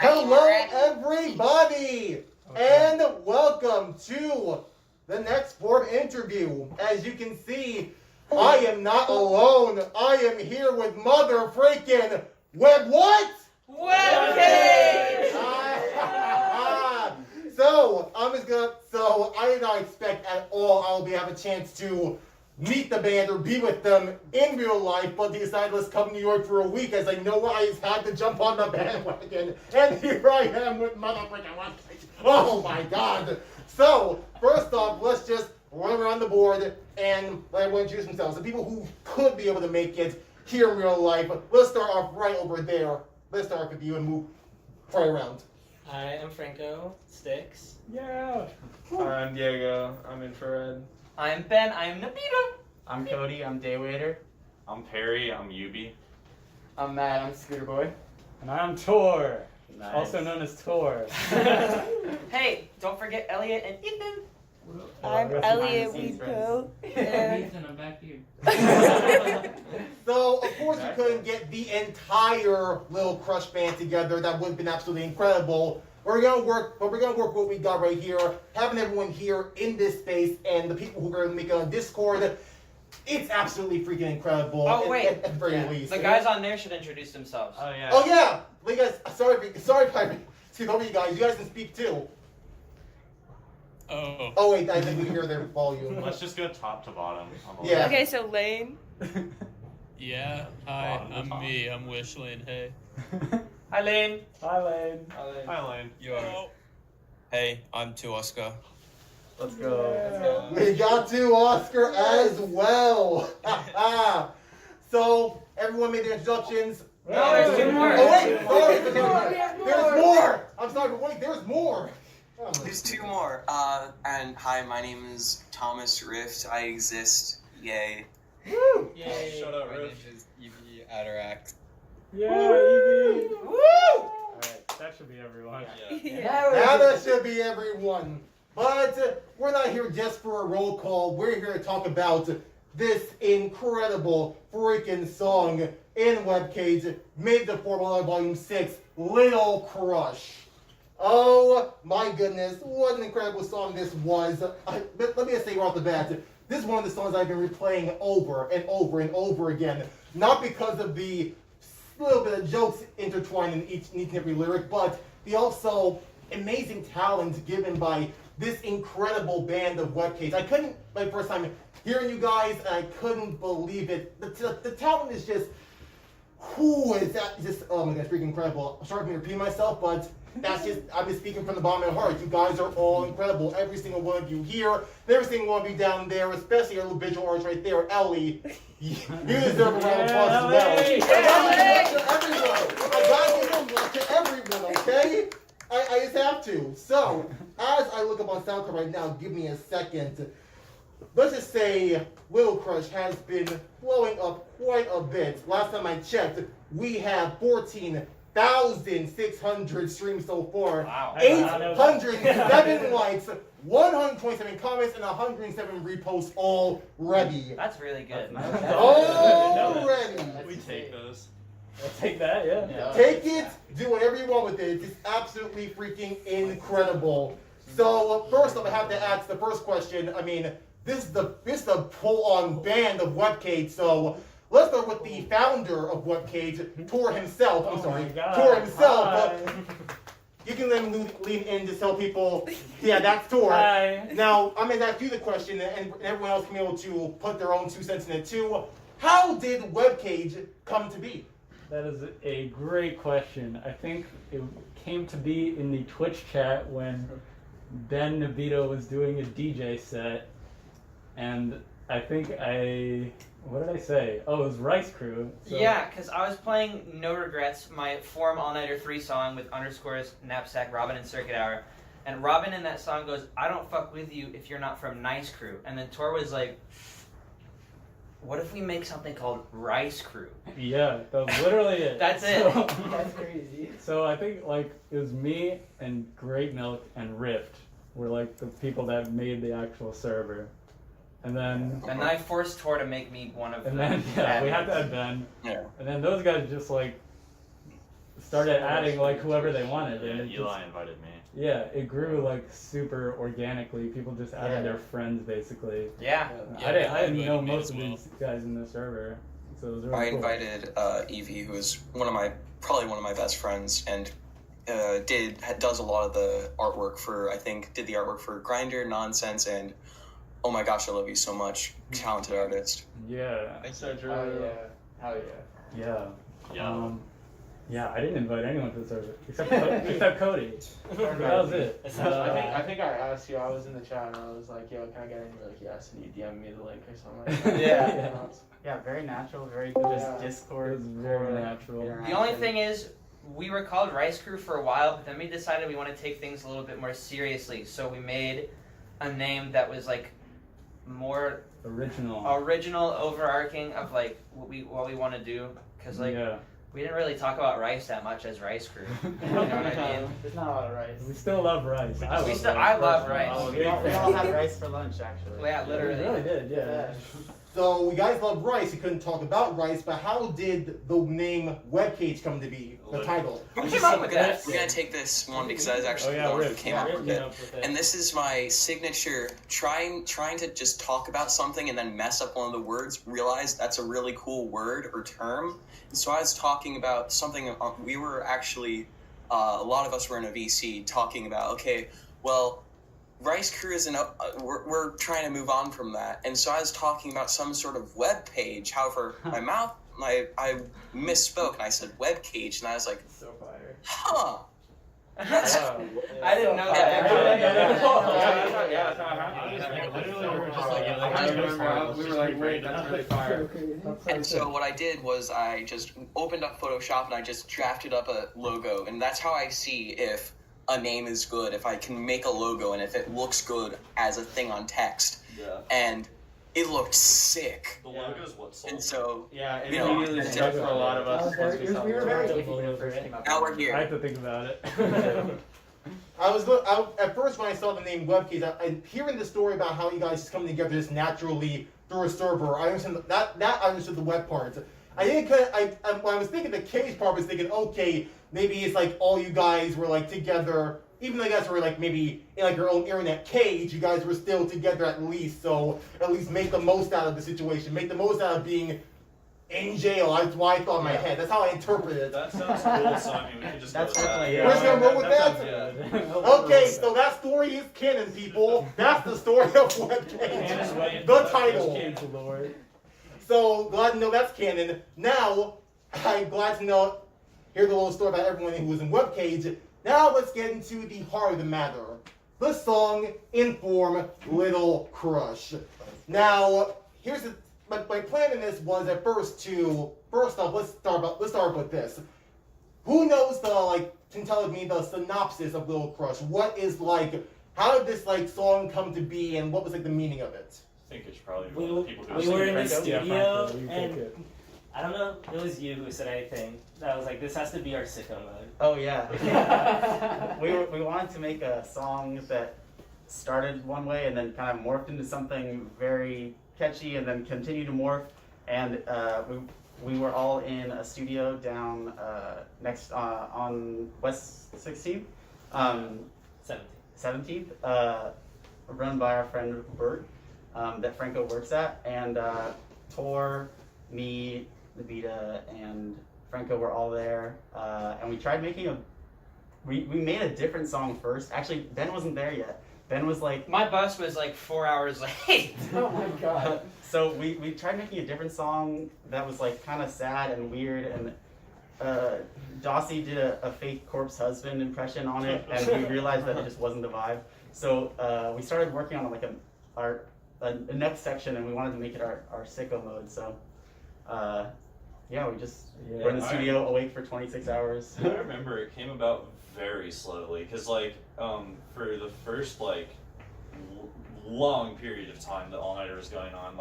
Hello, everybody, and welcome to the next form interview. As you can see, I am not alone. I am here with mother freaking Webcage. So I did not expect at all I will have a chance to meet the band or be with them in real life, but they decided let's come to New York for a week as I know I just had to jump on the bandwagon. And here I am with motherfucking Webcage. Oh my god. So, first off, let's just run around the board and let everyone introduce themselves. The people who could be able to make it here in real life. Let's start off right over there. Let's start with you and move right around. Hi, I'm Franco. Sticks. Yeah. Hi, I'm Diego. I'm infrared. I'm Ben. I'm Nabita. I'm Cody. I'm Daywaiter. I'm Perry. I'm Yubi. I'm Matt. I'm Scooter Boy. And I'm Tor, Nice. also known as Tor. Hey, don't forget Elliot and Ethan. I'm Elliot behind the scenes Weepo. Ethan, I'm back here. So, of course, you couldn't get the entire Little Crush band together. That would have been absolutely incredible. We're gonna work what we got right here. Having everyone here in this space and the people who are gonna make it on Discord. It's absolutely freaking incredible. Oh wait, at the very least. the guys on there should introduce themselves. Oh yeah. Oh yeah, you guys. Sorry, Pirate. Excuse me, you guys. You guys can speak too. Oh. Oh wait, I think we can hear their volume. Let's just go top to bottom. Yeah. Okay, so Lane. Yeah. Hi, I'm me. I'm Wishlin. Hey. Hi, Lane. Hi, Lane. Hi, Lane. Yo. Hey, I'm Tuoska. Let's go. We got to Oscar as well. So everyone made their introductions. No, there's two more. Oh wait, sorry, there's more. I'm sorry, but wait, there's more. Oh, There's two more. And hi, my name is Thomas Rift. I exist. Yay. Woo! Yay. Shut up, My Riff. name is Evie Atarax. Yeah, Evie. Woo! Alright, that should be everyone. Now that should be everyone. But we're not here just for a roll call. We're here to talk about this incredible freaking song in Webcage, made the Formula Volume 6, Little Crush. Oh my goodness, what an incredible song this was. Let me just say right off the bat, this is one of the songs I've been replaying over and over and over again. Not because of the little bit of jokes intertwined in each and every lyric, but the also amazing talent given by this incredible band of Webcage. I couldn't, my first time hearing you guys, and I couldn't believe it. The talent is just, who is that? Just, oh my gosh, freaking incredible. I'm sorry for repeating myself, but that's just, I'm just speaking from the bottom of my heart. You guys are all incredible. Every single one of you here, every single one of you down there, especially your little visual arts right there, Ellie. You deserve a round of applause as well. I gotta give one to everyone, okay? I just have to. So, as I look up on SoundCloud right now, give me a second. Let's just say Little Crush has been blowing up quite a bit. Last time I checked, we have 14,600 streams so far. Wow. 807 likes, 127 comments, and 107 reposts already. That's really good. Already. We take those. I'll take that, yeah. Take it, do whatever you want with it. It's absolutely freaking incredible. So first off, I have to ask the first question. I mean, this is the full-on band of Webcage. So let's start with the founder of Webcage, Tor himself. I'm sorry, Tor himself. You can let him lean in to tell people, yeah, that's Tor. Hi. Now I'm gonna ask you the question, and everyone else can be able to put their own 2 cents in it too. How did Webcage come to be? That is a great question. I think it came to be in the Twitch chat when Ben Nabito was doing a DJ set, and I think what did I say? Oh, it was Rice Crew. So, Yeah, because I was playing No Regrets, my Forum All Nighter 3 song with underscores, Knapsack, Robin, and Circuit Hour. And Robin in that song goes, I don't fuck with you if you're not from Nice Crew. And then Tor was like, what if we make something called Rice Crew? Yeah, that was literally it. That's it. So, That's crazy. so I think like it was me and Great Milk and Rift were like the people that made the actual server. And then I forced Tor to make me one of them. And then, yeah, we had to add Ben. Yeah. And then those guys just like started adding like whoever they wanted. Yeah, And it Eli invited me. yeah, it grew like super organically. People just added their friends basically. Yeah. I didn't invited know me most as of well. these guys in the server, so it was really I cool. invited Evie, who is probably one of my best friends, and does a lot of the artwork for, I think, did the artwork for Grinder, Nonsense, and oh my gosh, I love you so much, talented artist. Yeah, Oh yeah. Hell yeah. yeah. Yeah. Yeah, I didn't invite anyone to the server except Cody. That was it. I think I asked you. I was in the chat and I was like, "Yo, can I get in?" You're like, "Yes," and you DM me the link or something. Like that. Yeah. Yeah, very natural, very Yeah. just It Discord. was very natural. The only thing is, we were called Rice Crew for a while, but then we decided we want to take things a little bit more seriously. So we made a name that was like more Original. overarching of like what we want to do. Cause like yeah. we didn't really talk about rice that much as Rice Crew. You know what I mean? There's not a lot of rice. We still love rice. I love rice. Oh, we all had rice for lunch actually. Yeah, We literally. really did, yeah. So we guys love rice. You couldn't talk about rice, but how did the name Webcage come to be? The title. Who came up with that? We're gonna take this one because I was actually the one who came up with it. And this is my signature, trying to just talk about something and then mess up one of the words, realize that's a really cool word or term. And so I was talking about something, we were actually, a lot of us were in a VC talking about, okay, well, Rice Crew isn't we're trying to move on from that. And so I was talking about some sort of web page. However, I misspoke and I said Webcage, and I was like, So fire. huh. I didn't know that. We were like, wait, that's really fire. And so what I did was I just opened up Photoshop and I just drafted up a logo, and that's how I see if a name is good, if I can make a logo and if it looks good as a thing on text. Yeah. And it looked sick. The logo's what sold. And so Yeah, it You know, really stuck for a lot of us. Once we saw we were the very logo. iffy when it first came out. now we're I here. have to think about it. At first when I saw the name Webcage, I hearing the story about how you guys just come together just naturally through a server. I understand that I understood the web part. I didn't. When I was thinking the cage part, I was thinking, okay, maybe it's like all you guys were like together. Even though you guys were like maybe in like your own internet cage, you guys were still together at least. So at least make the most out of the situation. Make the most out of being in jail. That's why I thought in my head. That's how I interpreted it. That sounds cool, so I mean, we could just That's go with that. definitely- We're just gonna roll with that? sounds good. Okay, so that story is canon, people. That's the story of Webcage. The title. Cancel the word. So glad to know that's canon. Now, I'm glad to hear the little story about everyone who was in Webcage. Now let's get into the heart of the matter. The song Inform Little Crush. Now, here's my plan in this was at first off, let's start with this. Who knows can tell me the synopsis of Little Crush? What is how did this song come to be, and what was the meaning of it? I think it's probably We- one of the people who we were in the Franco? Yeah, studio, Franco, you take and it. I don't know, it was you who said anything. That was like, this has to be our sicko mode. Oh yeah. we wanted to make a song that started one way and then kind of morphed into something very catchy and then continued to morph. And we were all in a studio down next on West 16th, 17th, run by our friend Bert that Franco works at, and Tor, me, Nabita, and Franco were all there, and we tried making we made a different song first. Actually, Ben wasn't there yet. Ben was like, My bus was like 4 hours late. oh my god. So we tried making a different song that was like kind of sad and weird, and Dossie did a fake corpse husband impression on it, and we realized that it just wasn't the vibe. So we started working on like a next section, and we wanted to make it our sicko mode. So yeah, we just were in the studio awake for 26 hours. I remember it came about very slowly, because for the first long period of time the all-nighter was going on,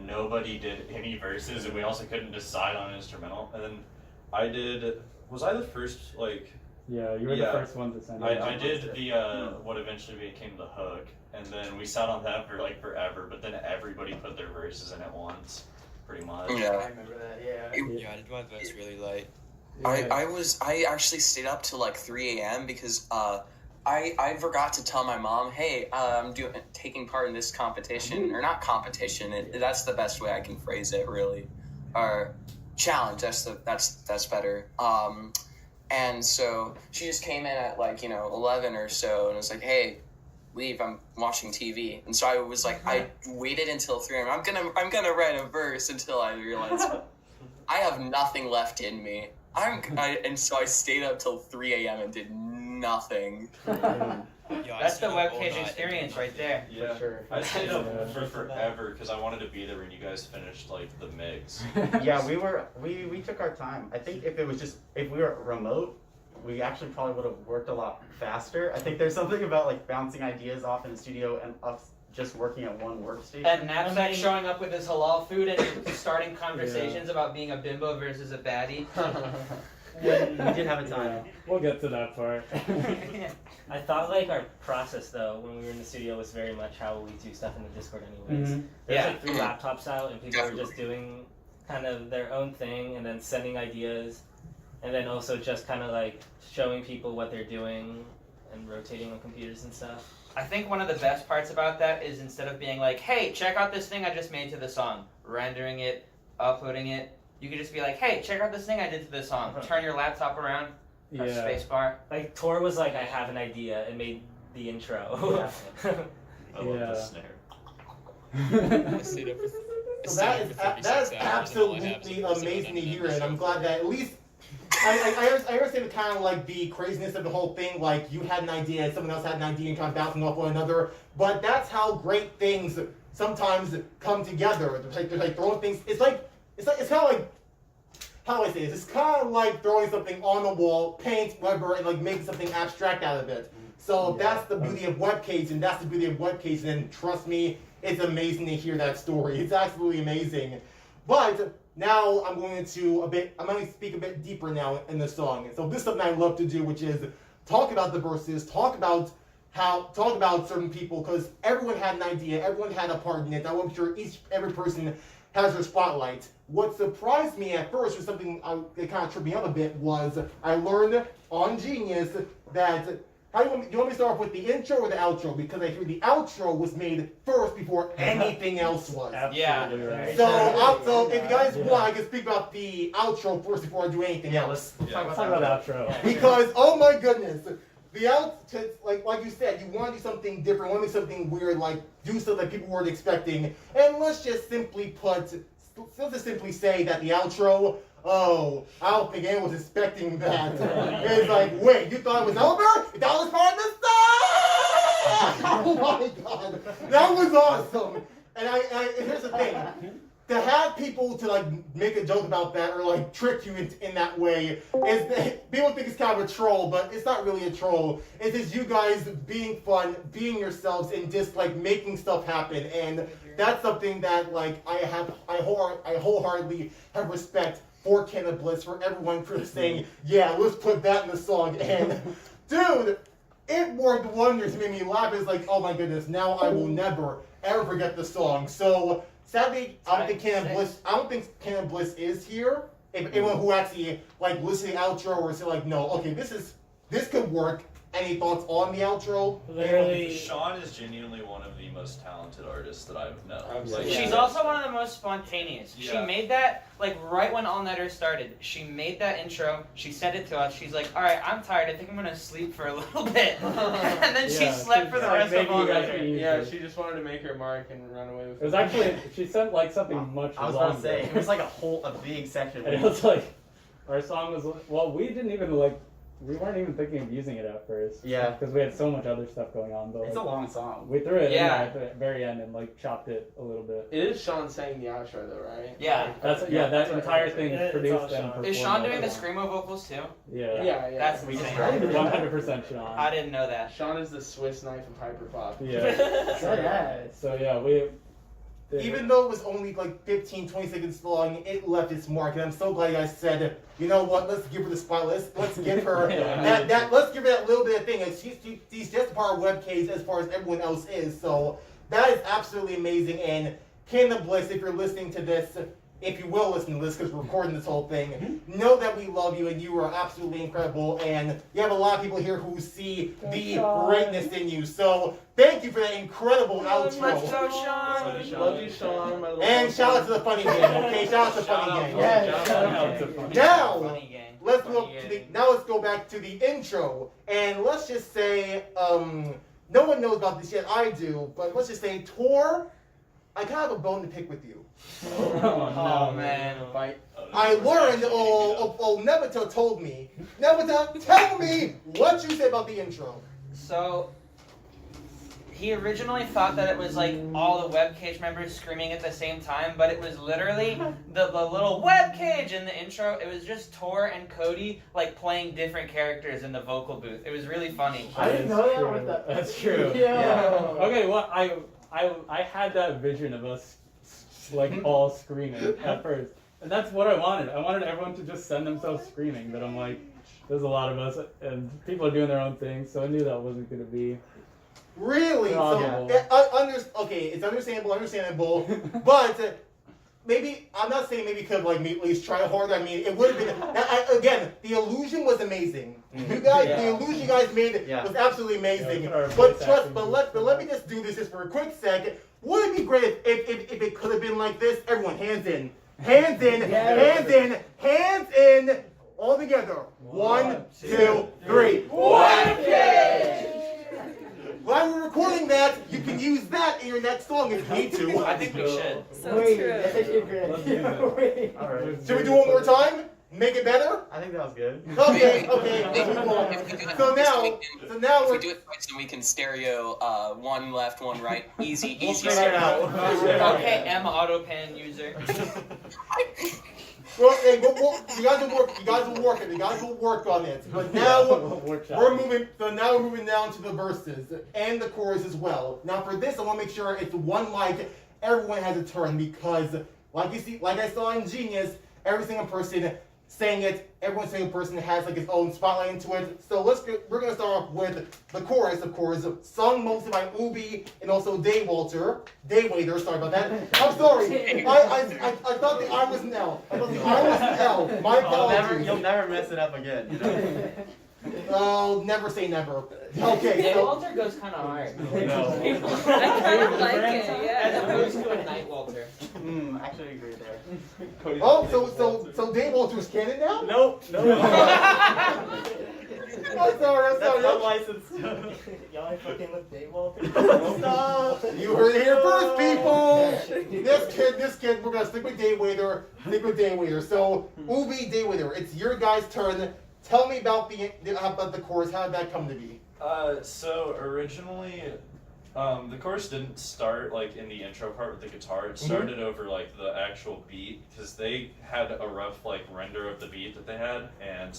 nobody did any verses, and we also couldn't decide on an instrumental. And then was I the first Yeah, you were the first one to send it. I did the what eventually became the hook, and then we sat on that for forever, but then everybody put their verses in at once, pretty much. Yeah. I remember that, yeah. Yeah, I did my verse really late. I actually stayed up till like 3 a.m. because I forgot to tell my mom, hey, I'm taking part in this competition, or not competition. That's the best way I can phrase it, really, or challenge. That's better. And so she just came in at like 11 or so, and was like, hey, leave. I'm watching TV. And so I was like, I waited until 3 a.m. I'm gonna write a verse until I realized I have nothing left in me. And so I stayed up till 3 a.m. and did nothing. That's the Webcage experience right there. Yeah, For sure. I stayed up for forever because I wanted to be there when you guys finished like the MIGs. Yeah, we took our time. I think if we were remote, we actually probably would have worked a lot faster. I think there's something about like bouncing ideas off in the studio and us just working at one workstation. And Knapsack showing up with his halal food and starting conversations about being a bimbo versus a baddie. We did have a time. Yeah, we'll get to that part. I thought like our process though when we were in the studio was very much how we do stuff in the Discord anyways. Mhm. There's Yeah. like 3 laptops out and people were just doing kind of their own thing and then sending ideas and then also just kind of like showing people what they're doing and rotating on computers and stuff. I think one of the best parts about that is instead of being like, hey, check out this thing I just made to the song, rendering it, uploading it, you could just be like, hey, check out this thing I did to this song. Turn your laptop around, press spacebar. Like Tor was like, I have an idea and made the intro. I love the snare. I stayed up for, I So stayed up for 36 that is hours, and all I have absolutely is a person amazing to on hear, the and I'm show. glad that at least I understand kind of like the craziness of the whole thing. Like you had an idea, and someone else had an idea, and kind of bouncing off one another. But that's how great things sometimes come together. They're like throwing things. It's kind of like. How do I say this? It's kind of like throwing something on the wall, paint, whatever, and like making something abstract out of it. So that's the beauty of Webcage, and that's the beauty of Webcage. And trust me, it's amazing to hear that story. It's absolutely amazing. But now I'm going to speak a bit deeper now in the song. So this is something I love to do, which is talk about the verses, talk about certain people, because everyone had an idea, everyone had a part in it. I'm sure every person has their spotlight. What surprised me at first, or something that kind of tripped me up a bit, was I learned on Genius that you want me to start off with the intro or the outro? Because I hear the outro was made first before anything else was. Absolutely right. So if you guys want, I can speak about the outro first before I do anything else. Let's talk about outro. Because oh my goodness, like you said, you want to do something different, want to do something weird, like do something that people weren't expecting, and let's just simply say that the outro. Oh, I don't think anyone was expecting that. It's like, wait, you thought it was over? That was part of the song! Oh my god, that was awesome. And here's the thing. To have people to like make a joke about that or like trick you in that way is that people think it's kind of a troll, but it's not really a troll. It's just you guys being fun, being yourselves, and just like making stuff happen. And that's something that like I wholeheartedly have respect for Kenneth Bliss, for everyone for saying, yeah, let's put that in the song. And dude, it worked wonders, made me laugh. It's like, oh my goodness, now I will never ever forget the song. So sadly, I don't think Kenneth Bliss is here. If anyone who actually like listen to the outro or say like, no, okay, this could work. Any thoughts on the outro? Literally, Sean is genuinely one of the most talented artists that I've known. Like, she's also one of the most spontaneous. Yeah. She made that, like, right when All Nighter started. She made that intro. She sent it to us. She's like, all right, I'm tired. I think I'm going to sleep for a little bit. And then she slept for the rest of All Nighter. Yeah, she just wanted to make her mark and run away with it. It was actually, she sent like something much I was longer. about to say, it was like a big section. And it was like, our song was, well, we weren't even thinking of using it at first. Yeah. Because we had so much other stuff going on. But It's like, a long song. we threw it in Yeah. at the very end and like chopped it a little bit. It is Sean saying the outro though, right? Yeah. That that's entire thing It's all produced and Sean. performed. Is Sean doing the by screamo vocals too? Yeah. Yeah. That's We just insane. 100% Sean. I didn't know that. Sean is the Swiss knife of hyperpop. Yeah. So yeah, we. Even though it was only like 15, 20 seconds long, it left its mark. And I'm so glad you guys said, you know what, let's give her the spotlight. Let's give her let's give her that little bit of thing. She's just part of Webcage as far as everyone else is. So that is absolutely amazing. And Kenneth Bliss, if you're listening to this, if you will listen to this because we're recording this whole thing, know that we love you and you are absolutely incredible. And you have a lot of people here who see the greatness in you. So thank you for that incredible outro. Let's go, Sean. Love you, Sean. My And shout out to the funny gang, okay? Shout out to the funny gang. Now, Funny gang. let's Funny go. gang. Now let's go back to the intro, and let's just say, no one knows about this yet. I do, but let's just say, Tor, I kind of have a bone to pick with you. Oh, man. Fight. I learned, Nebuta told me. Nebuta, tell me what you said about the intro. So, he originally thought that it was like all the Webcage members screaming at the same time, but it was literally the little Webcage in the intro. It was just Tor and Cody like playing different characters in the vocal booth. It was really funny. I didn't know that with that. That's true. Yeah. Okay, well, I had that vision of us like all screaming at first, and that's what I wanted. I wanted everyone to just send themselves screaming. But I'm like, there's a lot of us, and people are doing their own thing, so I knew that wasn't gonna be. Really? Plausible. So, okay, it's understandable, but maybe, I'm not saying maybe could like at least try harder. I mean, it would have been, again, the illusion was amazing. You guys, the illusion you guys made was absolutely amazing. Yeah, But let me just do this just for a quick second. Would it be great if it could have been like this? Everyone, hands in. Hands in, hands in, hands in. All together. 1, 2, 3. Webcage! While we're recording that, you can use that in your next song if you need to. I think we should. So true. Alright. Should we do one more time? Make it better? I think that was good. Okay, let's move on. If we do it So twice, now if we we're... do it twice, then we can stereo one left, one right. Easy, easy. figure it out. Okay, M autopan user. Well, hey, you guys will work on it. But now we're moving down to the verses and the chorus as well. Now for this, I want to make sure it's one mic. Everyone has a turn because, like I saw in Genius, every single person saying it. Every single person has like his own spotlight into it. So we're gonna start off with the chorus, of course, sung mostly by Ubi and also Daywaiter. Sorry about that. I'm sorry. I thought the I was an L. I thought the I was an L. My apologies. You'll never mess it up again. You know? Oh, never say never. Okay, Day so Walter goes kind of hard. I kind of like it, As yeah. opposed to a Night Walter. Actually agree there. so Dave Walter's canon now? Nope. I'm sorry. That's unlicensed. Y'all ain't fucking with Dave Walter? Stop. You heard it here first, people. This kid, we're gonna stick with Daywaiter. So Ubi, Daywaiter, it's your guys' turn. Tell me about the chorus. How did that come to be? So originally, the chorus didn't start like in the intro part with the guitar. It started over like the actual beat because they had a rough like render of the beat that they had, and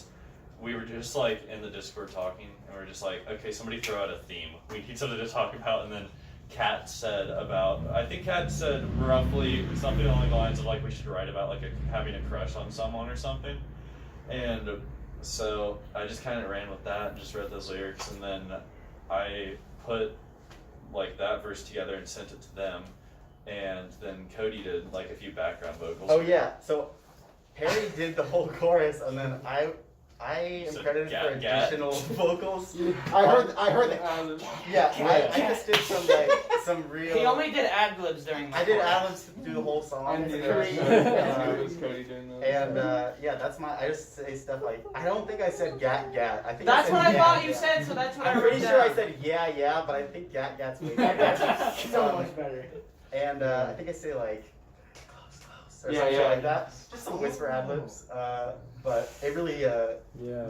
we were just like in the Discord talking, and we were just like, okay, somebody throw out a theme. We need something to talk about, and then Kat said roughly something along the lines of like we should write about like having a crush on someone or something, and so I just kind of ran with that and just read those lyrics, and then I put like that verse together and sent it to them, and then Cody did like a few background vocals. Oh yeah, so Harry did the whole chorus, and then I am So credited for additional vocals. I heard that. Yeah, I just did some real. He only did ad-libs during the I did chorus. ad-libs through the whole song. It was Cody doing that. And I just say stuff like, I don't think I said gat. I think That's I said what I yeah, thought you yeah. said, so that's what I I'm wrote pretty sure I down. said yeah, but I think gat's way better. So much better. And I think I say like close or Yeah, something yeah. like that. Just some whisper ad-libs. But it really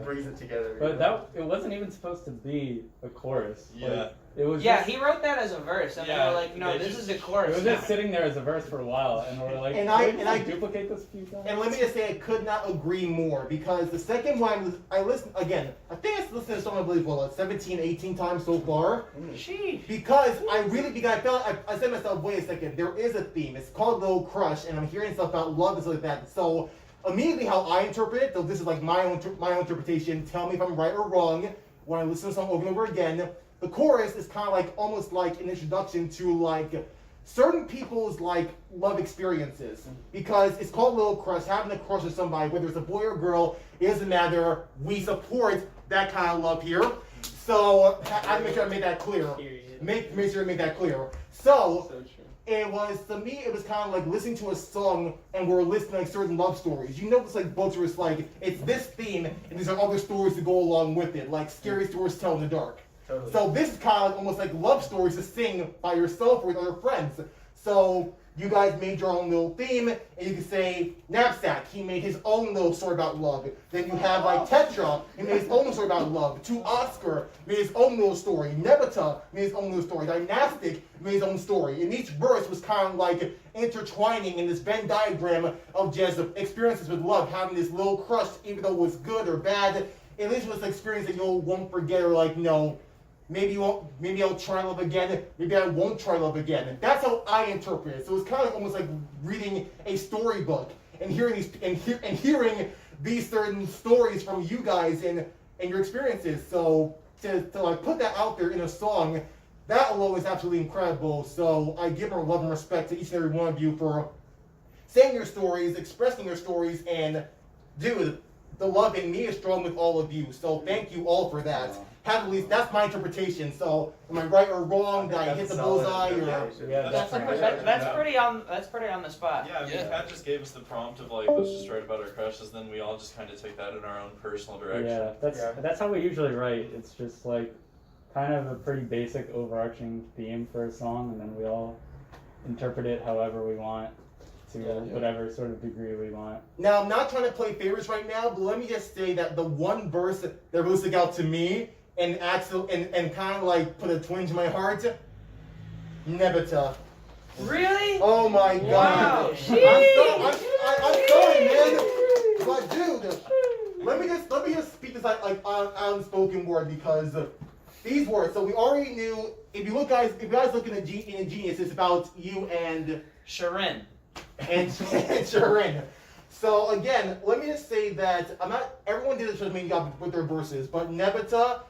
brings it together. But it wasn't even supposed to be a chorus. Yeah. Like, it was Yeah, just, he wrote that as a verse, and Yeah, they were like, no, they this just- is a it chorus. was just sitting there as a verse for a while, and we're like, And "Can I- we duplicate this a few times?" And let me just say, I could not agree more because the second one I listened again. I think I listened to the song I believe 17, 18 times so far. Sheesh. Because I said to myself, wait a second, there is a theme. It's called Little Crush, and I'm hearing stuff about love and stuff like that. So immediately, how I interpret it, though this is like my own interpretation. Tell me if I'm right or wrong. When I listen to the song over and over again, the chorus is kind of like almost like an introduction to like certain people's like love experiences, because it's called Little Crush. Having a crush on somebody, whether it's a boy or girl, it doesn't matter. We support that kind of love here. So I had to make sure I made that clear. Make sure I made that clear. So it was, to me, it was kind of like listening to a song and we're listening to like certain love stories. You know, it's like books where it's like, it's this theme and these are other stories to go along with it, like scary stories to tell in the dark. Totally. So this is kind of almost like love stories to sing by yourself or with other friends. So you guys made your own little theme, and you can say Knapsack, he made his own little story about love. Then you have like Tetra, he made his own story about love. To Oscar made his own little story. Nebita made his own little story. Dynastic made his own story. And each verse was kind of like intertwining in this Venn diagram of just experiences with love, having this little crush, even though it was good or bad. At least it was an experience that you won't forget, or like, no, maybe I'll try love again. Maybe I won't try love again. That's how I interpret it. So it's kind of almost like reading a storybook and hearing hearing these certain stories from you guys and your experiences. So to like put that out there in a song, that alone is absolutely incredible. So I give our love and respect to each and every one of you for saying your stories, expressing your stories, and dude, the love in me is strong with all of you. So thank you all for that. At least that's my interpretation. So am I right or wrong? Did I hit the bullseye? Or That's pretty on the spot. Yeah, I mean, Kat just gave us the prompt of like, let's just write about our crushes. Then we all just kind of take that in our own personal direction. Yeah, that's how we usually write. It's just like kind of a pretty basic overarching theme for a song, and then we all interpret it however we want, to whatever sort of degree we want. Now, I'm not trying to play favorites right now, but let me just say that the one verse that really stuck out to me and kind of like put a twinge in my heart, Nebita. Really? Oh my God. Wow. I'm sorry, man. But dude, let me just speak this like unspoken word, because these words. So we already knew. If you guys look in the Genius, it's about you and Sharon. And Sharon. So again, let me just say that everyone did a tremendous job with their verses, but Nebita,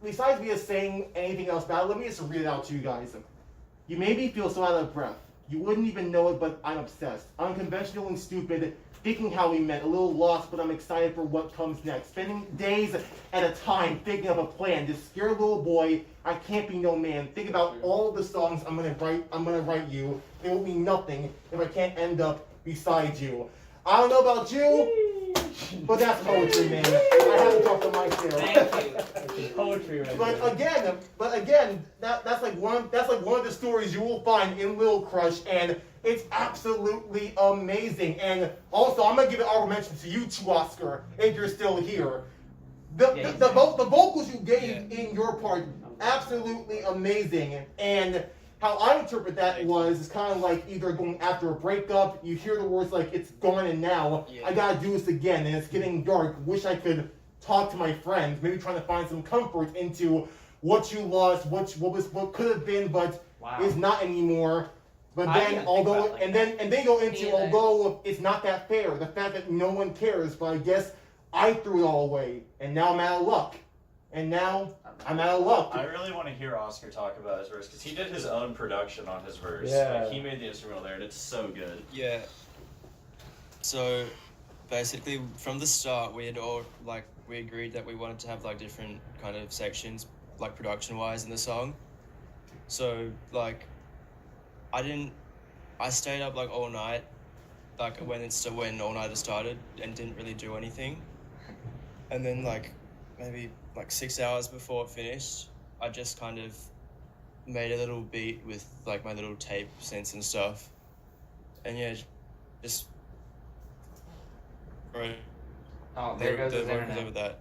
besides me just saying anything else about it, let me just read it out to you guys. You made me feel so out of breath. You wouldn't even know it, but I'm obsessed. Unconventional and stupid, thinking how we met. A little lost, but I'm excited for what comes next. Spending days at a time thinking of a plan. This scared little boy, I can't be no man. Think about all the songs I'm gonna write you. It will mean nothing if I can't end up beside you. I don't know about you, but that's poetry, man. I haven't dropped the mic there. Thank you. Poetry right But again, that's like one of the stories you will find in Little Crush, and it's absolutely amazing. And also, I'm gonna give an honorable mention to you too, Oscar, if you're still here. The vocals you gave in your part, absolutely amazing. And how I interpret that is kind of like either going after a breakup, you hear the words like, it's gone and now, I gotta do this again, and it's getting dark, wish I could talk to my friends, maybe trying to find some comfort into what you lost, what could have been, but is not anymore. But then, they go into, although it's not that fair, the fact that no one cares, but I guess I threw it all away, and now I'm out of luck. And now I'm out of luck. I really want to hear Oscar talk about his verse, because he did his own production on his verse. Yeah. Like, he made the instrumental there, and it's so good. Yeah. So, basically, from the start, we agreed that we wanted to have like different kind of sections, like production-wise in the song. So, like, I stayed up like all night, like when All Nighter started, and didn't really do anything. And then like maybe like 6 hours before it finished, I just kind of made a little beat with like my little tape synths and stuff. And yeah, just right. Oh, there goes his internet. Over that.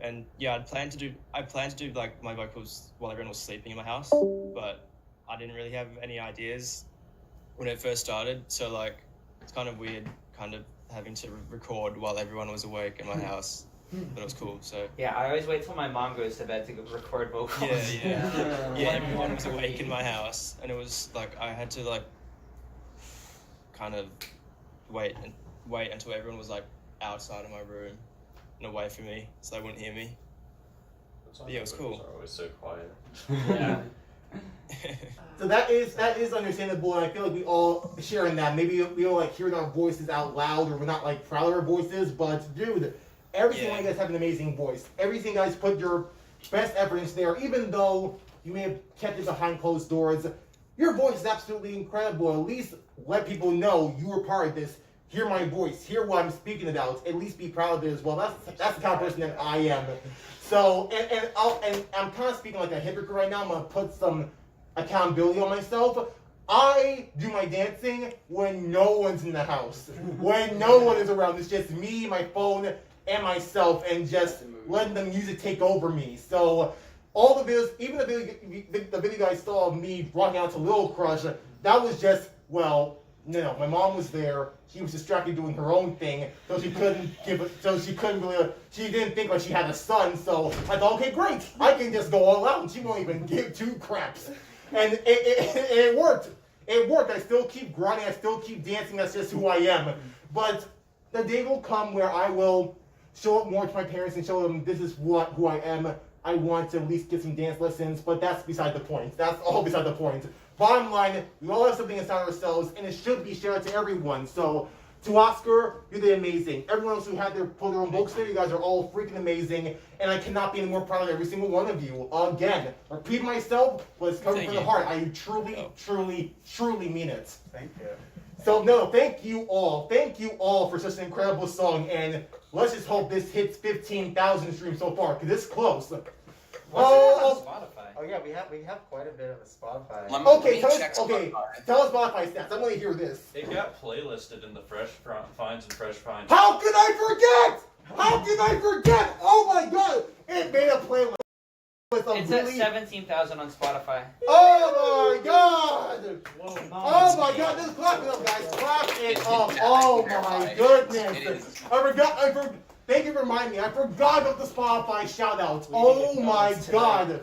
And yeah, I planned to do like my vocals while everyone was sleeping in my house, but I didn't really have any ideas when it first started. So like, it's kind of weird, kind of having to record while everyone was awake in my house. But it was cool, so. Yeah, I always wait till my mom goes to bed to go record vocals. Yeah, everyone was awake in my house, and it was like, I had to like, kind of wait until everyone was like outside of my room and away from me, so they wouldn't hear me. Yeah, it was cool. Are always so quiet. Yeah. So that is understandable, and I feel like we all share in that. Maybe we all like hearing our voices out loud, or we're not like proud of our voices. But dude, every single one of you guys have an amazing voice. Every single guys put your best effort into there, even though you may have kept it behind closed doors. Your voice is absolutely incredible. At least let people know you were part of this. Hear my voice. Hear what I'm speaking about. At least be proud of it as well. That's the kind of person that I am. So, and I'm kind of speaking like a hypocrite right now. I'm gonna put some accountability on myself. I do my dancing when no one's in the house, when no one is around. It's just me, my phone, and myself, and just letting the music take over me. So all the videos, even the video you guys saw of me rocking out to Little Crush, that was just, well, no, my mom was there. She was distracted doing her own thing, so she couldn't she didn't think like she had a son. So I thought, okay, great, I can just go all out, and she won't even give two craps. And it worked. It worked. I still keep grinding. I still keep dancing. That's just who I am. But the day will come where I will show up more to my parents and show them this is who I am. I want to at least get some dance lessons, but that's beside the point. That's all beside the point. Bottom line, we all have something inside ourselves, and it should be shared to everyone. So, to Oscar, you're the amazing. Everyone else who had pulled their own books there, you guys are all freaking amazing, and I cannot be any more proud of every single one of you. Again, repeat myself, but it's coming from the heart. I truly mean it. Thank you. So, no, thank you all. Thank you all for such an incredible song, and let's just hope this hits 15,000 streams so far, because it's close. What's it on Spotify? Oh yeah, we have quite a bit of a Spotify. Okay, tell us Spotify stats. I want to hear this. It got playlisted in the Fresh Finds and Fresh Finds. How can I forget? How can I forget? Oh my god! It made a playlist. It's at 17,000 on Spotify. Oh my god! Oh my god! Just clap it up, guys. Clap it up. Oh my goodness! I forgot. Thank you for reminding me. I forgot about the Spotify shout outs. Oh my god.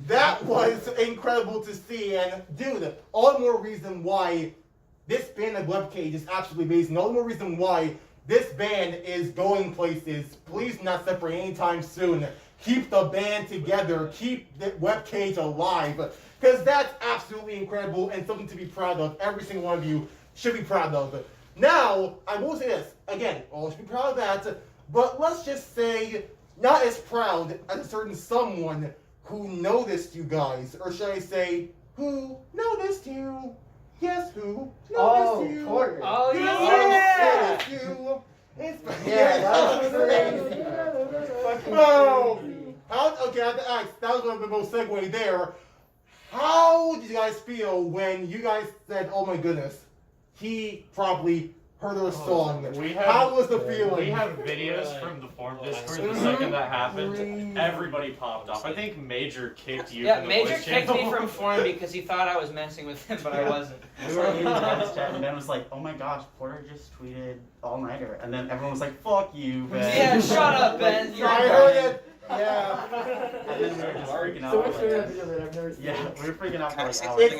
That was incredible to see. And dude, all the more reason why this band of Webcage is absolutely amazing. All the more reason why this band is going places. Please not separate anytime soon. Keep the band together. Keep the Webcage alive. Because that's absolutely incredible and something to be proud of. Every single one of you should be proud of. Now, I will say this. Again, all should be proud of that. But let's just say, not as proud as a certain someone who noticed you guys. Or should I say, who noticed you? Yes, who noticed you? Porter. Oh, yeah! yeah! You. It's Yeah, that was crazy. Oh! Okay, I have to ask. That was going to be the most segue there. How did you guys feel when you guys said, oh my goodness, he probably heard our song? How was the feeling? We have videos from the forum Discord. The second that happened, everybody popped off. I think Major kicked you. Yeah, from the Major voice kicked channel. me from forum because he thought I was messing with him, but I wasn't. We were in the dance chat, and Ben was like, "Oh my gosh, Porter just tweeted all nighter," and then everyone was like, "Fuck you, Ben." Yeah, shut up, Ben. You're I heard it. Yeah. And then we were just freaking out. So much video that I've never seen. Yeah, we were freaking out for like hours.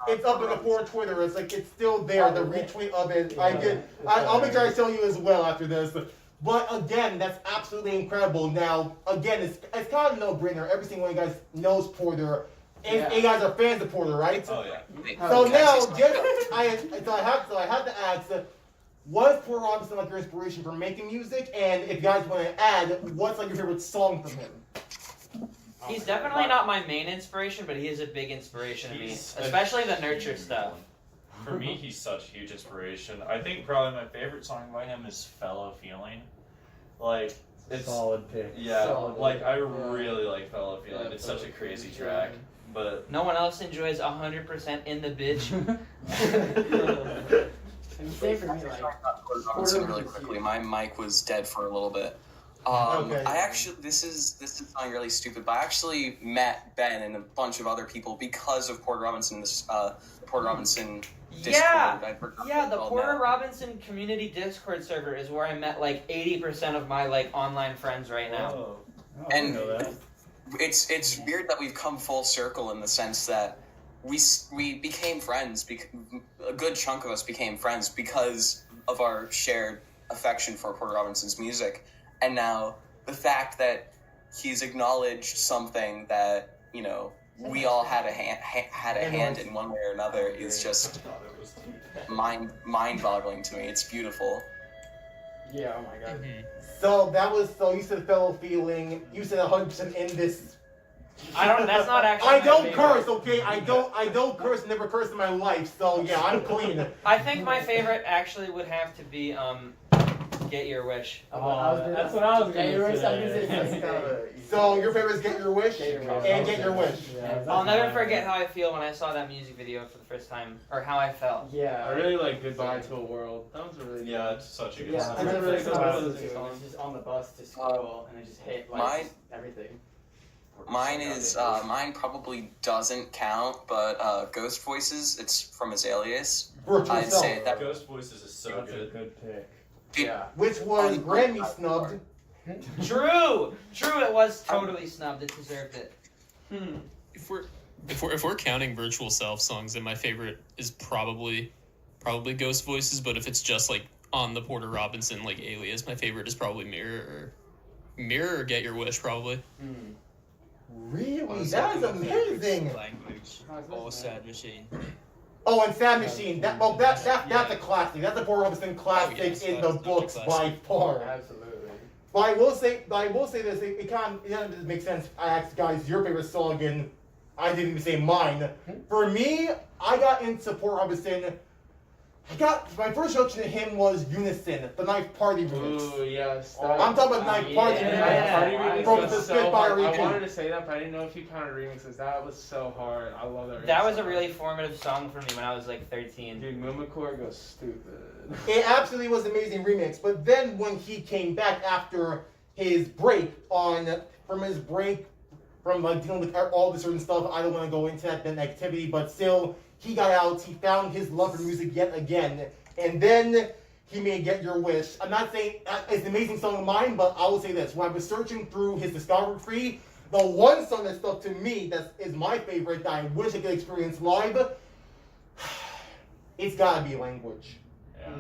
It's up in the forum Twitter. It's like it's still there. The retweet of it. I'll make sure I show you as well after this. But again, that's absolutely incredible. Now, again, it's kind of a no-brainer. Every single one of you guys knows Porter. And you guys are fans of Porter, right? Oh yeah. So now, I have to ask, was Porter Robinson like your inspiration for making music? And if you guys want to add, what's like your favorite song from him? He's definitely not my main inspiration, but he is a big inspiration to me, especially the nurture stuff. For me, he's such a huge inspiration. I think probably my favorite song by him is "Fellow Feeling." Like, it's solid pick. Yeah, Solid. like I really like "Fellow Feeling." It's such a crazy track, but No one else enjoys 100% in the bitch. And same for me, like, Robinson really quickly. My mic was dead for a little bit. Okay. I actually, this is sounding really stupid, but I actually met Ben and a bunch of other people because of Porter Robinson. This Porter Robinson Discord. I forgot Yeah, what the it's called Porter now. Robinson community Discord server is where I met like 80% of my like online friends right now. Oh, I And didn't know that. it's weird that we've come full circle in the sense that we became friends. A good chunk of us became friends because of our shared affection for Porter Robinson's music. And now the fact that he's acknowledged something that, you know, we all had a hand in one way or another is just mind-boggling to me. It's beautiful. Yeah, oh my god. So you said fellow feeling, you said 100% in this. That's not actually I my don't favorite. curse, okay? I don't curse, never cursed in my life, so yeah, I'm clean. I think my favorite actually would have to be Get Your Wish. That's what I was Get Your gonna Wish, I was say. gonna say. So your favorite is Get Your Wish and Get Your Wish. Yeah, I'll never forget how I feel when I saw that music video for the first time, or how I felt. Yeah. I really like Goodbye to a World. That was a really Yeah, it's such a good Yeah, song. I remember really the good song I song. listened to, and it was just on the bus to school, and it just hit like Mine- everything. Mine probably doesn't count, but Ghost Voices, it's from Azaleas. Virtual I'd Self, say that Ghost Voices is so That's a good. good pick. Yeah. which was Grammy snubbed. True, it was totally snubbed. It deserved it. If we're counting Virtual Self songs, then my favorite is probably Ghost Voices. But if it's just like on the Porter Robinson like Alias, my favorite is probably Mirror or Get Your Wish probably. Really? That is amazing. Language or Sad Machine. Oh, and Sad Machine. That's a classic. That's a Porter Robinson classic yes, in that's the such a books by classic. far. Absolutely. But I will say this. It doesn't make sense. I asked guys your favorite song, and I didn't even say mine. For me, I got into Porter Robinson. My first introduction to him was Unison, the Knife Party remix. Ooh, yes. I'm talking about Knife Party Party from remix the was so Spitfire hard. I EP. wanted to say that, but I didn't know if you counted remixes. That was so hard. I love that. That remix was so a much. really formative song for me when I was like 13. Dude, Mumacore goes stupid. It absolutely was an amazing remix. But then when he came back after his break from like dealing with all the certain stuff, I don't want to go into that activity, but still, he got out, he found his love for music yet again, and then he made Get Your Wish. I'm not saying it's an amazing song of mine, but I will say this. When I was searching through his discography, the one song that stuck to me that is my favorite that I wish I could experience live, it's gotta be Language. Yeah.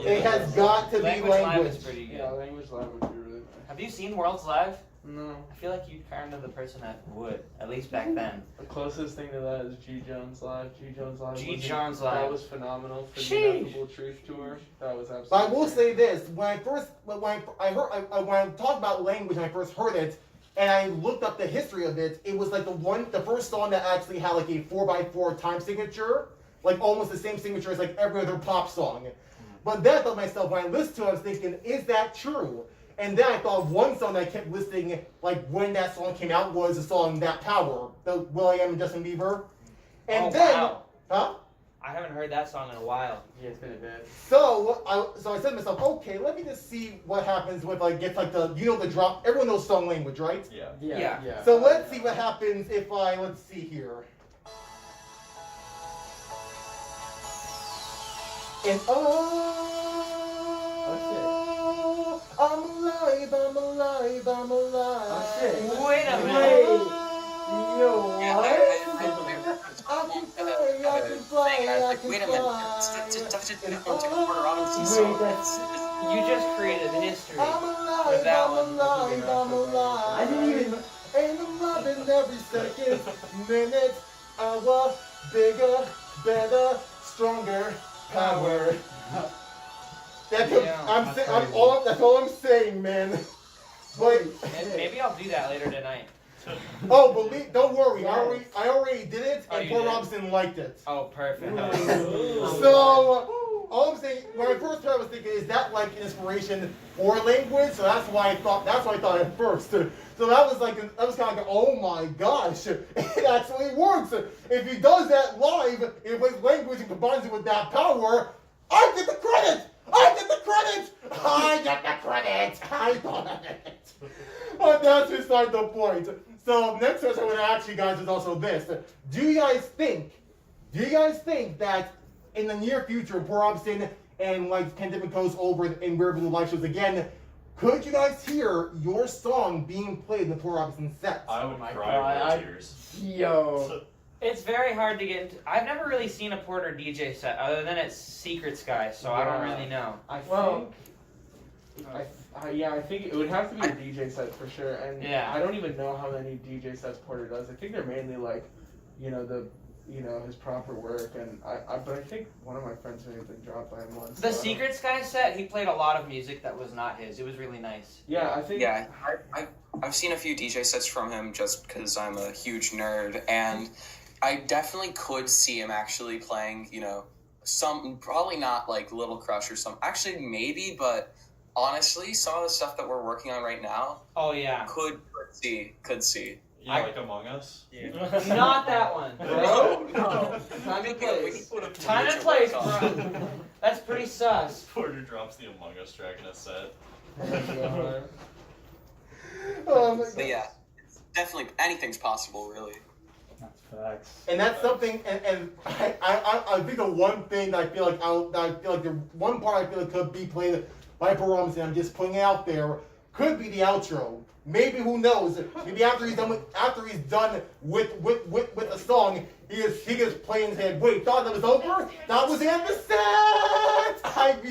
It has got to be Language Live Language. is pretty good. Yeah, Language Live would be really nice. Have you seen Worlds Live? No. I feel like you're kind of the person that would, at least back then. The closest thing to that is G. Jones Live. G. Jones Live. Live. That was phenomenal for the Sheesh. Ineffable Truth tour. That was absolutely. But I will say this: when I talked about Language, when I first heard it, and I looked up the history of it, it was like the first song that actually had like a 4x4 time signature, like almost the same signature as like every other pop song. But then I thought to myself, when I listened to it, I was thinking, is that true? And then I thought of one song that I kept listening, like when that song came out, was the song That Power, the Will.i.am and Justin Bieber. And Wow. huh? I haven't heard that song in a while. Yeah, it's been a bit. So I said to myself, okay, let me just see what happens with like gets like the drop. Everyone knows song Language, right? Yeah. Yeah. So let's see what happens if let's see here. And I'm alive, I'm alive, I'm alive. Oh shit. Wait a minute. Wait. Yo, Yeah, what? I can fly, I can fly, I can Wait a fly. minute. It's a Porter Robinson Wait, song. that's. You just created history. I'm alive, With that I'm one. alive, I'm alive. I didn't even. And I'm loving every second, minute, hour, bigger, better, stronger, power. That's all I'm saying, man. But Maybe I'll do that later tonight. don't worry, I already did it, Oh, and you Paul did? Robinson liked it. Oh, perfect. So all I'm saying, when I first heard, I was thinking, is that like an inspiration for Language? So that's why I thought at first. So that was kind of like, oh my gosh, it actually works. If he does that live, if it's Language and combines it with That Power, I get the credit. I get the credit. I got it. But that's beside the point. So next question I want to ask you guys is also this: Do you guys think that in the near future, Paul Robinson and like pandemic goes over and we're able to live shows again, could you guys hear your song being played in the Paul Robinson set? I would my cry God. with tears. Yo. It's very hard to get into. I've never really seen a Porter DJ set other than at Secret Sky, so I don't really know. I Well, think. Yeah, I think it would have to be a DJ set for sure, and Yeah. I don't even know how many DJ sets Porter does. I think they're mainly like, his proper work, and but I think one of my friends may have been dropped by him once. The so- Secret Sky set, he played a lot of music that was not his. It was really nice. Yeah, I think. Yeah, I've seen a few DJ sets from him just because I'm a huge nerd, and I definitely could see him actually playing, some, probably not like Little Crush or some, actually maybe, but honestly, some of the stuff that we're working on right now, Oh yeah. could see. Yeah, like Among Us. Yeah. Not that one. Bro, Time and place. Time and place, bro. That's pretty sus. Porter drops the Among Us track in a set. But yeah, it's definitely anything's possible, really. That's facts. And that's something, and I think the one thing that I feel like the one part I feel like could be played by Barums, and I'm just putting it out there, could be the outro. Maybe, who knows? Maybe after he's done with a song, he just playing his head. Wait, thought that was over? That was the end of the set. That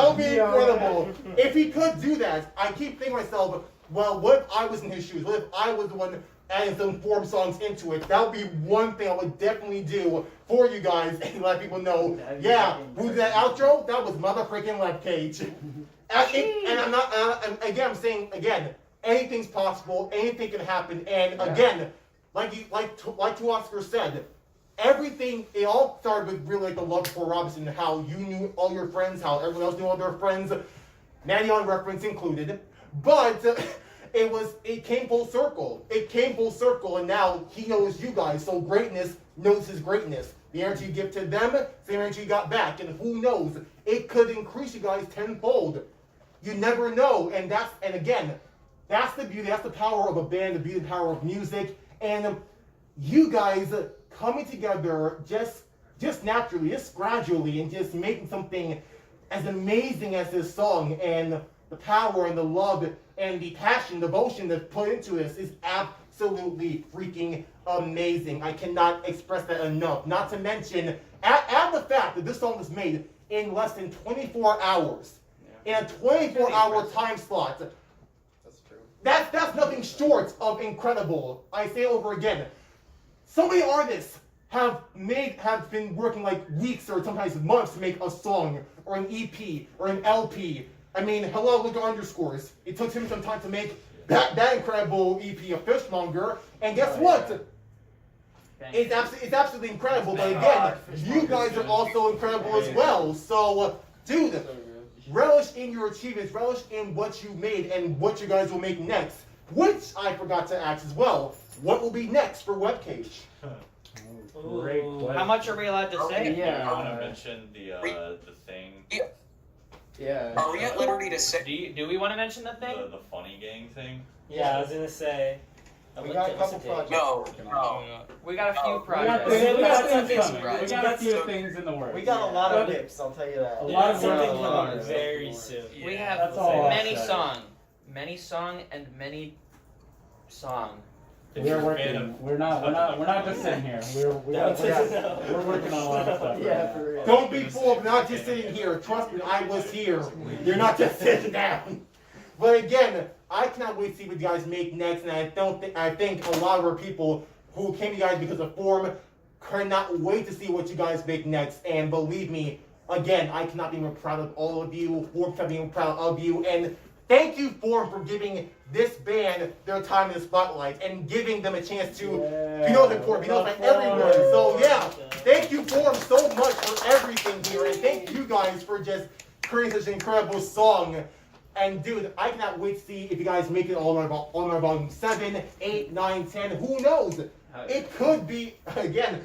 would be incredible. If he could do that, I keep thinking to myself, well, what if I was in his shoes? What if I was the one adding some form songs into it? That would be one thing I would definitely do for you guys and let people know. Yeah, who did that outro? That was motherfucking Webcage. And I'm not. I'm saying again, anything's possible. Anything can happen. And again, like Oscar said, everything. It all started with really like the love for Robinson. How you knew all your friends. How everyone else knew all their friends. Mannion reference included. But it came full circle. It came full circle, and now he knows you guys. So greatness knows his greatness. The energy you give to them, same energy you got back. And who knows? It could increase you guys tenfold. You never know. And again, that's the beauty. That's the power of a band. The beauty, the power of music. And you guys coming together just naturally, just gradually, and just making something as amazing as this song, and the power and the love and the passion, devotion that's put into this is absolutely freaking amazing. I cannot express that enough. Not to mention, add the fact that this song was made in less than 24 hours. In a 24-hour time slot. That's true. That's nothing short of incredible. I say it over again. So many artists have been working like weeks or sometimes months to make a song or an EP or an LP. I mean, hello, look at Underscores. It took him some time to make that incredible EP of Fishmonger, and guess what? It's absolutely incredible. But again, you guys are also incredible as well. So, dude, relish in your achievements, relish in what you made and what you guys will make next. Which I forgot to ask as well. What will be next for Webcage? Great question. How much are we allowed to say? I want to mention the thing. Yeah. Are we at liberty to say? Do we want to mention the thing? The funny gang thing. Yeah, I was gonna say. We got a couple projects. No. We got a few We got projects. things coming. We got a few things in the works. We got a lot of lips, I'll tell you that. A lot of something work. coming very soon. We have That's all many I'll say. many song, and many song. We're working. We're not just sitting here. We're working on a lot of stuff. Yeah, right for now. real. Don't be fooled, not just sitting here. Trust me, I was here. You're not just sitting down. But again, I cannot wait to see what you guys make next, and I think a lot of our people who came to you guys because of Form cannot wait to see what you guys make next. And believe me, again, I cannot be more proud of all of you. Form cannot be more proud of you. And thank you, Form, for giving this band their time in the spotlight and giving them a chance to be noticed for, be noticed by everyone. So yeah, thank you, Form, so much for everything here, and thank you guys for just creating such an incredible song. And dude, I cannot wait to see if you guys make it on our volume 7, 8, 9, 10. Who knows? It could be, again,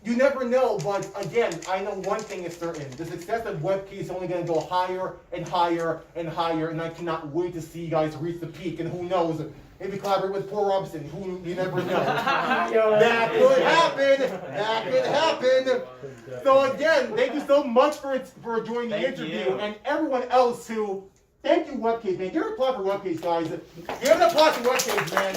you never know, but again, I know one thing is certain. The success of Webkey is only going to go higher and higher and higher, and I cannot wait to see you guys reach the peak. And who knows, maybe collaborate with Paul Robinson. Who you never know. That could happen. That could happen. So again, thank you so much for joining the interview, and everyone else who. Thank you, Webcage, man. Give an applause for Webcage, guys. Give an applause for Webcage, man.